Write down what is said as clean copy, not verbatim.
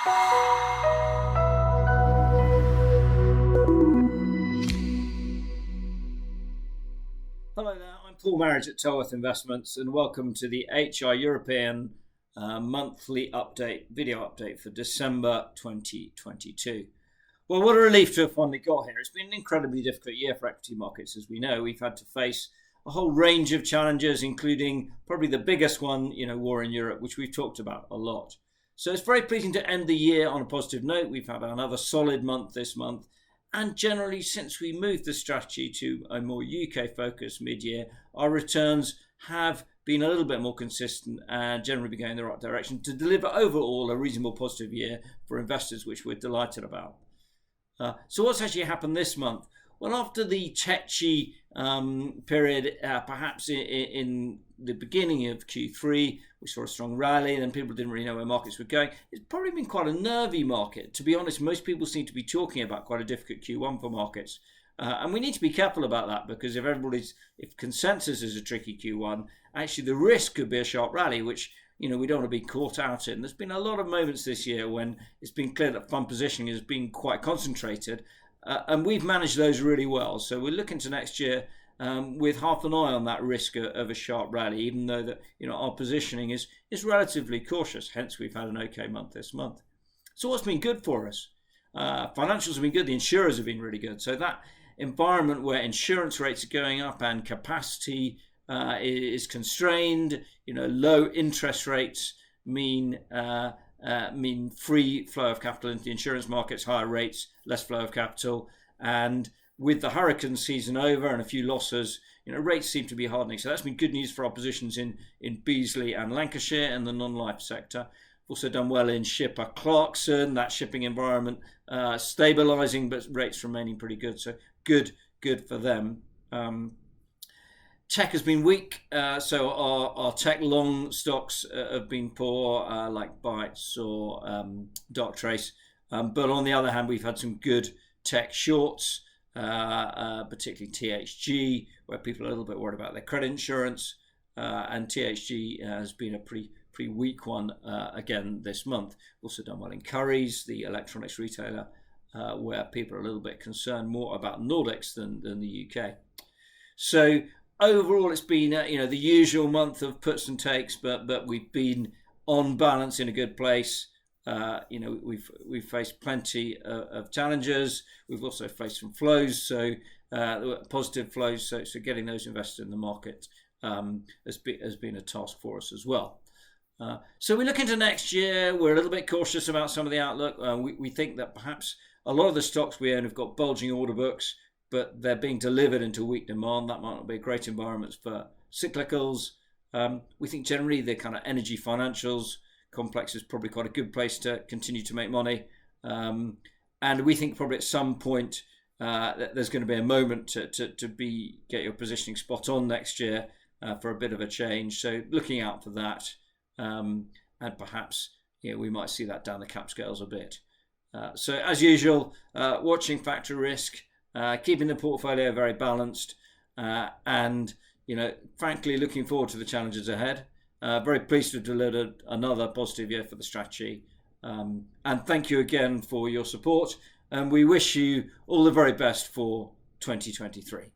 Hello there, I'm Paul Marriage at Tolworth Investments, and welcome to the HI European monthly video update for December 2022. Well, what a relief to have finally got here. It's been an incredibly difficult year for equity markets, as we know. We've had to face a whole range of challenges, including probably the biggest one, war in Europe, which we've talked about a lot. So it's very pleasing to end the year on a positive note. We've had another solid month this month. And generally, since we moved the strategy to a more UK focused mid-year, our returns have been a little bit more consistent and generally been going in the right direction to deliver overall a reasonable positive year for investors, which we're delighted about. So what's actually happened this month? Well, after the tetchy period, perhaps in the beginning of Q3, we saw a strong rally, and then people didn't really know where markets were going. It's probably been quite a nervy market. To be honest, most people seem to be talking about quite a difficult Q1 for markets. And we need to be careful about that, because if consensus is a tricky Q1, actually the risk could be a sharp rally, which we don't want to be caught out in. There's been a lot of moments this year when it's been clear that fund positioning has been quite concentrated, and we've managed those really well. So we're looking to next year with half an eye on that risk of a sharp rally, even though that our positioning is relatively cautious. Hence, we've had an okay month this month. So what's been good for us? Financials have been good. The insurers have been really good. So that environment where insurance rates are going up and capacity is constrained, low interest rates mean free flow of capital into the insurance markets, higher rates, less flow of capital, and with the hurricane season over and a few losses, rates seem to be hardening. So that's been good news for our positions in Beazley and Lancashire and the non-life sector. We've also done well in Shipper Clarkson, that shipping environment stabilising, but rates remaining pretty good. So good for them. Tech has been weak, so our tech long stocks have been poor, like Bytes or Darktrace. But on the other hand, we've had some good tech shorts, particularly THG, where people are a little bit worried about their credit insurance. And THG has been a pretty weak one again this month. Also done well in Currys, the electronics retailer, where people are a little bit concerned more about Nordics than the UK. So overall, it's been the usual month of puts and takes, but we've been on balance in a good place. We've faced plenty of challenges. We've also faced some flows, so positive flows. So getting those invested in the market has been a task for us as well. So we look into next year. We're a little bit cautious about some of the outlook. We think that perhaps a lot of the stocks we own have got bulging order books, but they're being delivered into weak demand. That might not be a great environment for cyclicals. We think generally the kind of energy financials complex is probably quite a good place to continue to make money. And we think probably at some point that there's going to be a moment to get your positioning spot on next year for a bit of a change. So looking out for that, and perhaps we might see that down the cap scales a bit. So as usual, watching factor risk, keeping the portfolio very balanced, and frankly looking forward to the challenges ahead. Very pleased to have delivered another positive year for the strategy, and thank you again for your support, and we wish you all the very best for 2023.